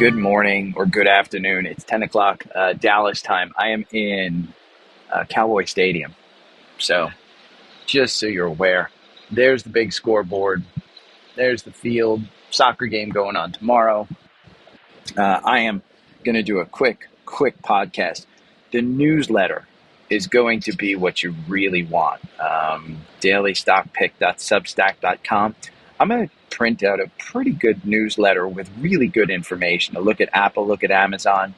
Good morning or good afternoon. It's 10 o'clock Dallas time. I am in Cowboy Stadium. So just so you're aware, there's the big scoreboard. There's the field. Soccer game going on tomorrow. I am going to do a quick podcast. The newsletter is going to be what you really want. Dailystockpick.substack.com. I'm going to print out a pretty good newsletter with really good information. A look at Apple, look at Amazon.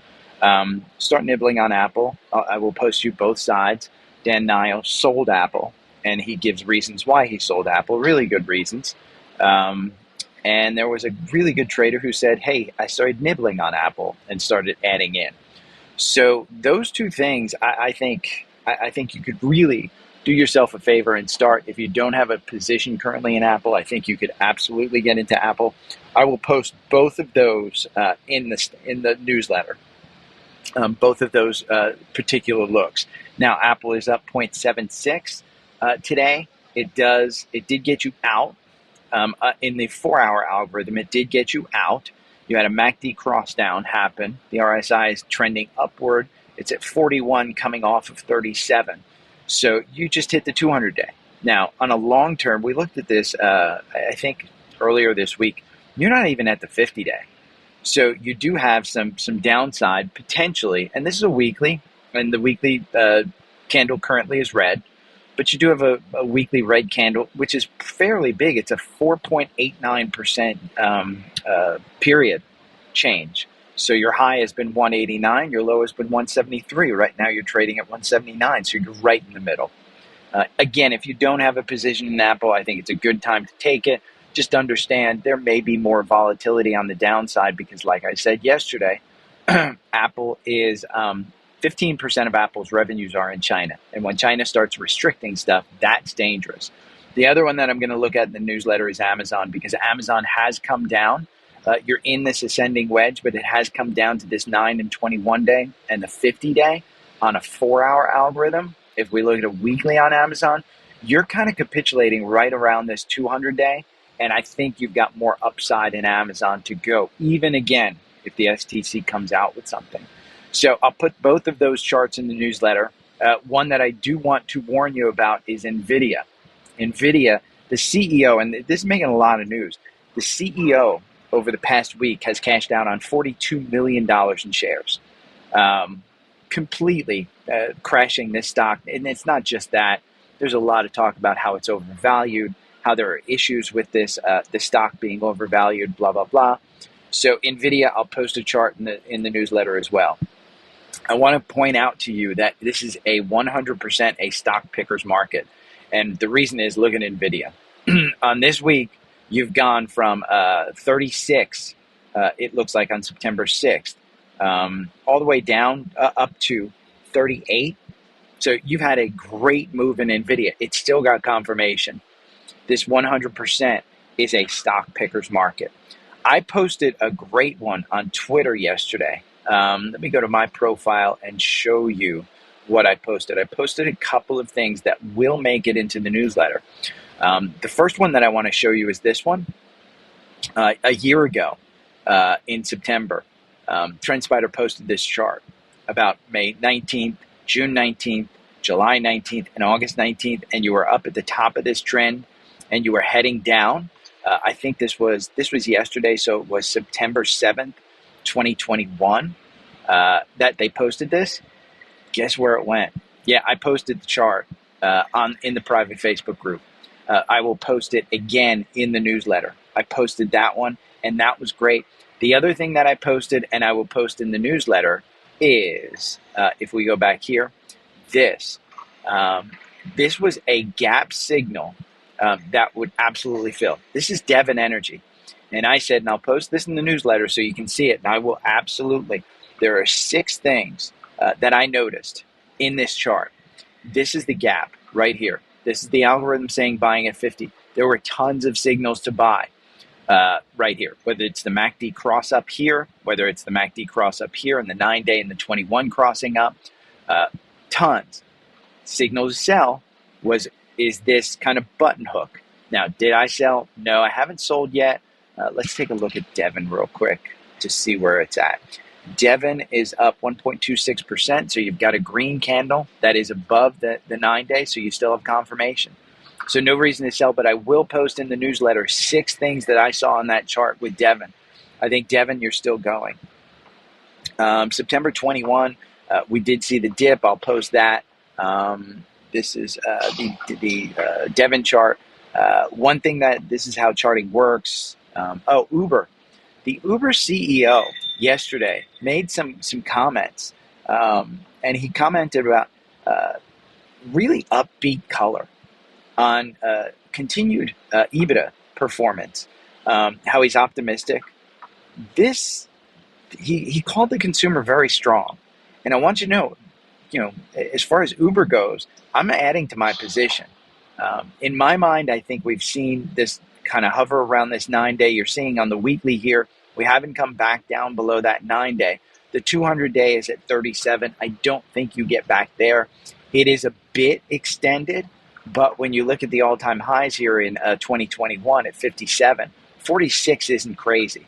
Start nibbling on Apple. I will post you both sides. Dan Niles sold Apple, and he gives reasons why he sold Apple, really good reasons. And there was a really good trader who said, hey, I started nibbling on Apple and started adding in. So those two things, I think you could really do yourself a favor and start. If you don't have a position currently in Apple, I think you could absolutely get into Apple. I will post both of those in the newsletter. Both of those particular looks. Now, Apple is up 0.76 today. It did get you out in the 4-hour algorithm. It did get you out. You had a MACD cross down happen. The RSI is trending upward. It's at 41, coming off of 37. So you just hit the 200-day. Now, on a long term, we looked at this, I think, earlier this week. You're not even at the 50-day. So you do have some downside potentially. And this is a weekly, and the weekly candle currently is red. But you do have a weekly red candle, which is fairly big. It's a 4.89% period change. So your high has been 189, your low has been 173. Right now you're trading at 179, so you're right in the middle. Again, if you don't have a position in Apple, I think it's a good time to take it. Just understand there may be more volatility on the downside because, like I said yesterday, Apple is 15% of Apple's revenues are in China. And when China starts restricting stuff, that's dangerous. The other one that I'm going to look at in the newsletter is Amazon, because Amazon has come down. You're in this ascending wedge, but it has come down to this 9 and 21 day and the 50 day on a 4-hour algorithm. If we look at a weekly on Amazon, you're kind of capitulating right around this 200 day. And I think you've got more upside in Amazon to go, even again, if the STC comes out with something. So I'll put both of those charts in the newsletter. One that I do want to warn you about is NVIDIA. NVIDIA, the CEO, and this is making a lot of news, the CEO over the past week has cashed out on $42 million in shares, completely crashing this stock. And it's not just that. There's a lot of talk about how it's overvalued, how there are issues with this, the stock being overvalued, blah, blah, blah. So NVIDIA, I'll post a chart in the newsletter as well. I want to point out to you that this is a 100% a stock picker's market. And the reason is, look at NVIDIA. On this week, you've gone from 36, it looks like on September 6th, all the way down up to 38. So you've had a great move in NVIDIA. It's still got confirmation. This 100% is a stock picker's market. I posted a great one on Twitter yesterday. Let me go to my profile and show you what I posted. I posted a couple of things that will make it into the newsletter. The first one that I want to show you is this one. A year ago in September, TrendSpider posted this chart about May 19th, June 19th, July 19th, and August 19th, and you were up at the top of this trend, and you were heading down. I think this was yesterday, so it was September 7th, 2021, that they posted this. Guess where it went? Yeah, I posted the chart in the private Facebook group. I will post it again in the newsletter. I posted that one, and that was great. The other thing that I posted, and I will post in the newsletter, is, if we go back here, this. This was a gap signal that would absolutely fill. This is Devon Energy. And I said, and I'll post this in the newsletter so you can see it, and I will absolutely. There are 6 things that I noticed in this chart. This is the gap right here. This is the algorithm saying buying at 50. There were tons of signals to buy right here, whether it's the MACD cross up here, whether it's the MACD cross up here and the 9-day and the 21 crossing up, tons. Signal to sell is this kind of button hook. Now, did I sell? No, I haven't sold yet. Let's take a look at Devon real quick. to see where it's at. Devon is up 1.26%, so you've got a green candle that is above the 9-day, so you still have confirmation. So no reason to sell, but I will post in the newsletter 6 things that I saw on that chart with Devon. I think Devon, you're still going. September 21, we did see the dip. I'll post that. This is the Devon chart. One thing that this is how charting works. Uber. The Uber CEO yesterday made some comments, and he commented about really upbeat color on continued EBITDA performance, how he's optimistic. He called the consumer very strong. And I want you to know, as far as Uber goes, I'm adding to my position. In my mind, I think we've seen this kind of hover around this 9-day. You're seeing on the weekly here, we haven't come back down below that 9-day. The 200-day is at 37. I don't think you get back there. It is a bit extended, but when you look at the all-time highs here in 2021 at 57, 46 isn't crazy.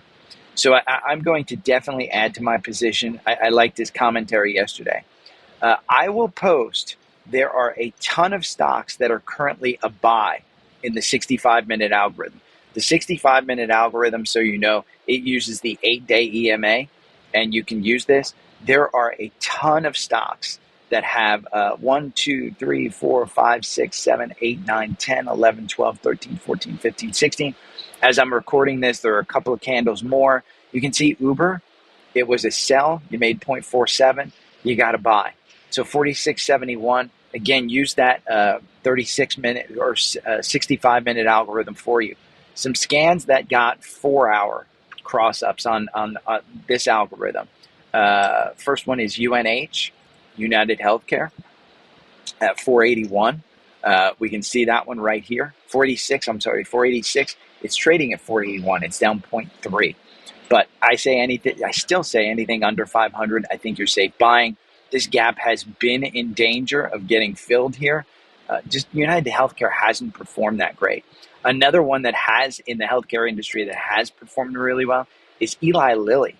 So I'm going to definitely add to my position. I liked his commentary yesterday. I will post, there are a ton of stocks that are currently a buy in the 65-minute algorithm. The 65-minute algorithm, so you know, it uses the 8-day EMA, and you can use this. There are a ton of stocks that have 1, 2, 3, 4, 5, 6, 7, 8, 9, 10, 11, 12, 13, 14, 15, 16. As I'm recording this, there are a couple of candles more. You can see Uber, it was a sell. You made 0.47. You got to buy. So 46.71. Again, use that 36-minute or 65-minute algorithm for you. Some scans that got 4-hour cross-ups on this algorithm. First one is UNH, United Healthcare, at 481. We can see that one right here. 486. It's trading at 481. It's down 0.3. But I still say anything under 500, I think you're safe buying. This gap has been in danger of getting filled here. Just United Healthcare hasn't performed that great. Another one that has in the healthcare industry that has performed really well is Eli Lilly.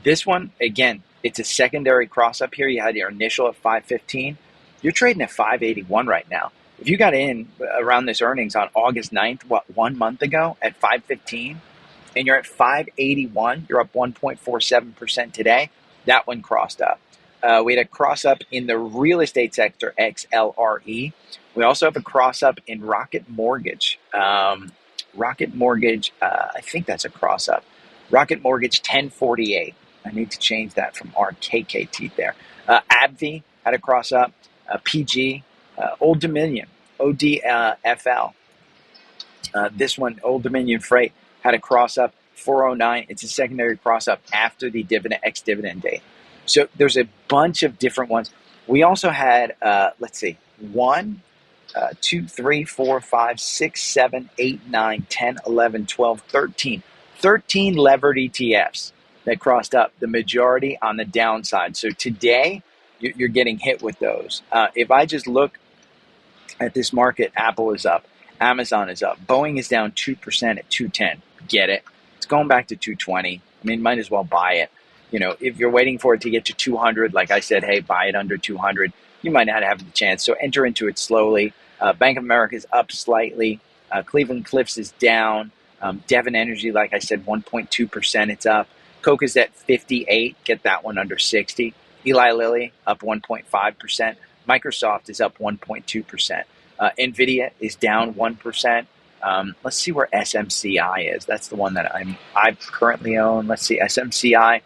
This one, again, it's a secondary cross up here. You had your initial at 515. You're trading at 581 right now. If you got in around this earnings on August 9th, 1 month ago at 515, and you're at 581, you're up 1.47% today, that one crossed up. We had a cross up in the real estate sector, XLRE. We also have a cross up in Rocket Mortgage. Rocket Mortgage, I think that's a cross up. Rocket Mortgage 1048. I need to change that from RKKT there. AbbVie had a cross up. PG, Old Dominion, ODFL. This one, Old Dominion Freight, had a cross up 409. It's a secondary cross up after the ex-dividend date. So there's a bunch of different ones. We also had, 1, 2, 3, 4, 5, 6, 7, 8, 9, 10, 11, 12, 13. 13 levered ETFs that crossed up, the majority on the downside. So today, you're getting hit with those. If I just look at this market, Apple is up, Amazon is up, Boeing is down 2% at 210. Get it? It's going back to 220. I mean, might as well buy it. If you're waiting for it to get to 200, like I said, hey, buy it under 200. You might not have the chance. So enter into it slowly. Bank of America is up slightly. Cleveland Cliffs is down. Devon Energy, like I said, 1.2%. It's up. Coke is at 58. Get that one under 60. Eli Lilly up 1.5%. Microsoft is up 1.2%. NVIDIA is down 1%. Let's see where SMCI is. That's the one that I currently own. Let's see. SMCI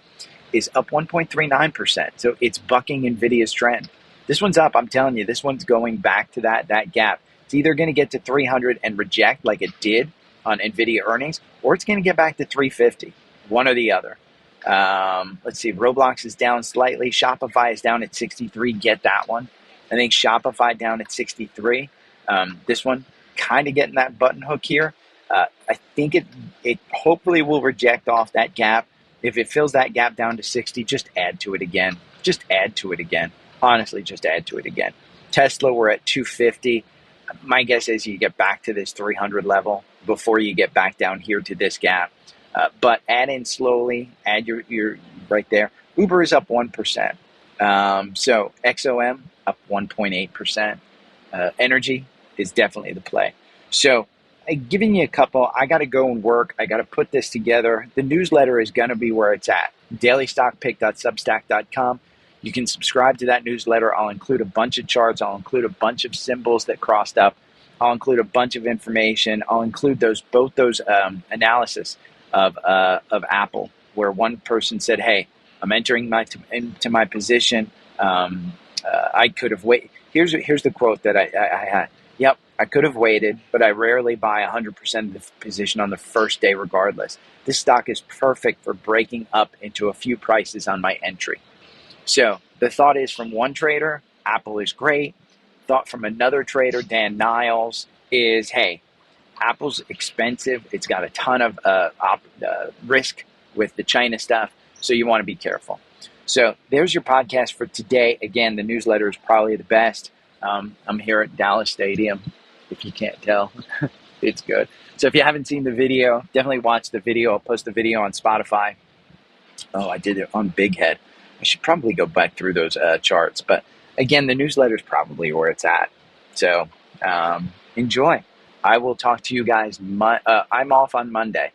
is up 1.39%. So it's bucking NVIDIA's trend. This one's up. I'm telling you, this one's going back to that gap. It's either going to get to 300 and reject like it did on NVIDIA earnings, or it's going to get back to 350. One or the other. Let's see. Roblox is down slightly. Shopify is down at 63. Get that one. I think Shopify down at 63. This one kind of getting that button hook here. I think it hopefully will reject off that gap. If it fills that gap down to 60, just add to it again. Just add to it again. Honestly, just add to it again. Tesla, we're at 250. My guess is you get back to this 300 level before you get back down here to this gap. but add in slowly, add your right there. Uber is up 1%. So XOM up 1.8%. Energy is definitely the play. So I'm giving you a couple. I got to go and work. I got to put this together. The newsletter is going to be where it's at. dailystockpick.substack.com. You can subscribe to that newsletter. I'll include a bunch of charts. I'll include a bunch of symbols that crossed up. I'll include a bunch of information. I'll include both those analysis of Apple, where one person said, "Hey, I'm entering into my position. I could have waited." Here's the quote that I had. Yep, I could have waited, but I rarely buy 100% of the position on the first day regardless. This stock is perfect for breaking up into a few prices on my entry. So the thought is from one trader, Apple is great. Thought from another trader, Dan Niles, is, hey, Apple's expensive. It's got a ton of risk with the China stuff, so you want to be careful. So there's your podcast for today. Again, the newsletter is probably the best. I'm here at Dallas Stadium, if you can't tell. It's good. So if you haven't seen the video, definitely watch the video. I'll post the video on Spotify. Oh, I did it on Big Head. I should probably go back through those charts. But again, the newsletter is probably where it's at. So enjoy. I will talk to you guys. I'm off on Monday.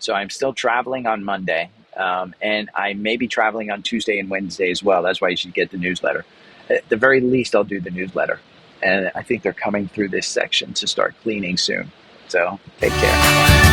So I'm still traveling on Monday. And I may be traveling on Tuesday and Wednesday as well. That's why you should get the newsletter. At the very least, I'll do the newsletter. And I think they're coming through this section to start cleaning soon. So take care. Bye.